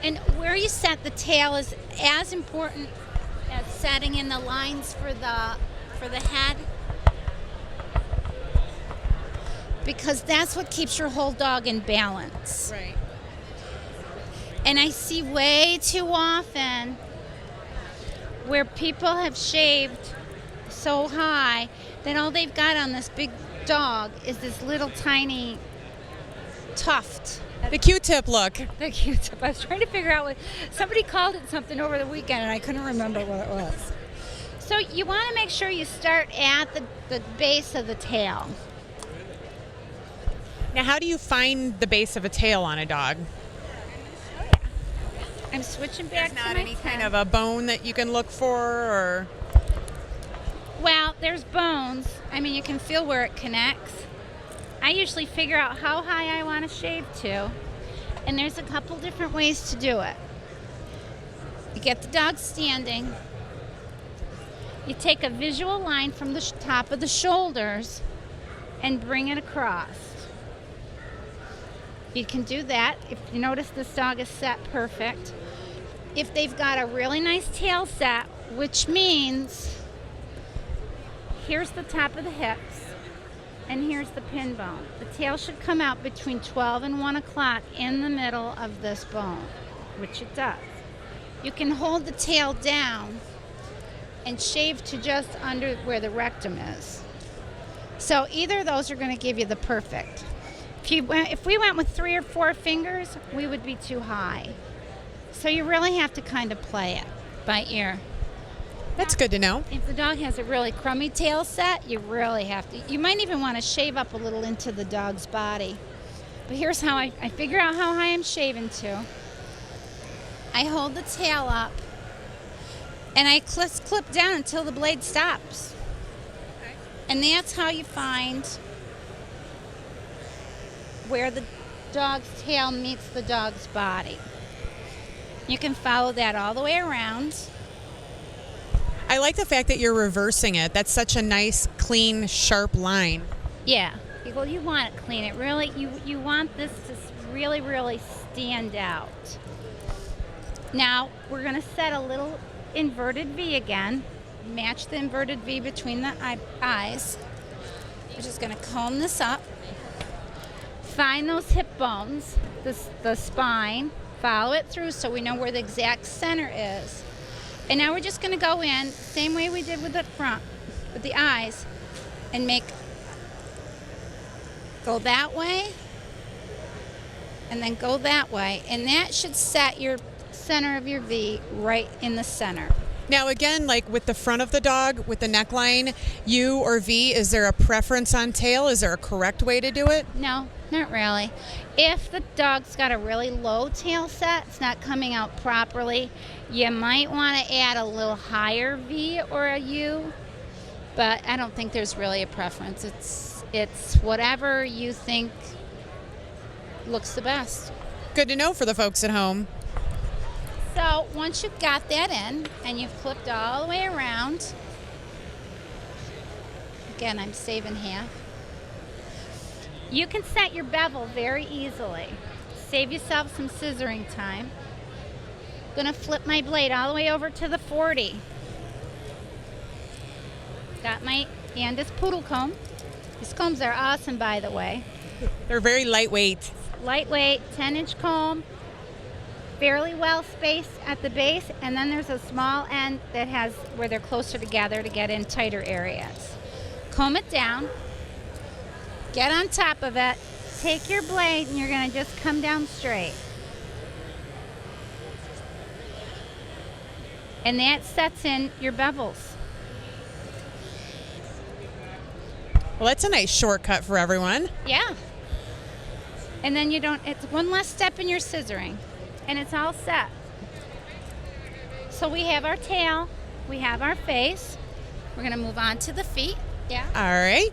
And where you set the tail is as important as setting in the lines for the head, because that's what keeps your whole dog in balance. Right. And I see way too often where people have shaved so high that all they've got on this big dog is this little tiny tuft. The Q-tip look. The Q-tip. I was trying to figure out what somebody called it something over the weekend, and I couldn't remember what it was. So you want to make sure you start at the base of the tail. Now, how do you find the base of a tail on a dog? I'm switching back There's to not my any pen. kind of a bone that you can look for, or? Well, there's bones. I mean, you can feel where it connects. I usually figure out how high I want to shave to, and there's a couple different ways to do it. You get the dog standing. You take a visual line from the top of the shoulders and bring it across. You can do that. If you notice, this dog is set perfect. If they've got a really nice tail set, which means here's the top of the hips and here's the pin bone. The tail should come out between 12 and 1 o'clock in the middle of this bone, which it does. You can hold the tail down and shave to just under where the rectum is. So either of those are going to give you the perfect. If we went with 3 or 4 fingers, we would be too high. So you really have to kind of play it by ear. That's good to know. If the dog has a really crummy tail set, you really have to. You might even want to shave up a little into the dog's body. But here's how I figure out how high I'm shaving to. I hold the tail up, and I clip down until the blade stops. Okay. And that's how you find where the dog's tail meets the dog's body. You can follow that all the way around. I like the fact that you're reversing it. That's such a nice, clean, sharp line. Yeah. Well, you want it clean. It really, you want this to really, really stand out. Now, we're going to set a little inverted V again. Match the inverted V between the eyes. We're just going to comb this up. Find those hip bones, the spine. Follow it through so we know where the exact center is. And now we're just going to go in, same way we did with the front, with the eyes, and go that way, and then go that way. And that should set your center of your V right in the center. Now, again, like with the front of the dog, with the neckline, U or V, is there a preference on tail? Is there a correct way to do it? No, not really. If the dog's got a really low tail set, it's not coming out properly, you might want to add a little higher V or a U, but I don't think there's really a preference. It's whatever you think looks the best. Good to know for the folks at home. So once you've got that in and you've clipped all the way around, again, I'm saving half. You can set your bevel very easily. Save yourself some scissoring time. I'm gonna flip my blade all the way over to the 40. Got my Andis Poodle comb. These combs are awesome, by the way. They're very lightweight. Lightweight, 10-inch comb. Fairly well spaced at the base, and then there's a small end that has where they're closer together to get in tighter areas. Comb it down, get on top of it, take your blade, and you're going to just come down straight. And that sets in your bevels. Well, that's a nice shortcut for everyone. Yeah. And then it's one less step in your scissoring. And it's all set. So we have our tail, we have our face. We're going to move on to the feet. Yeah. All right.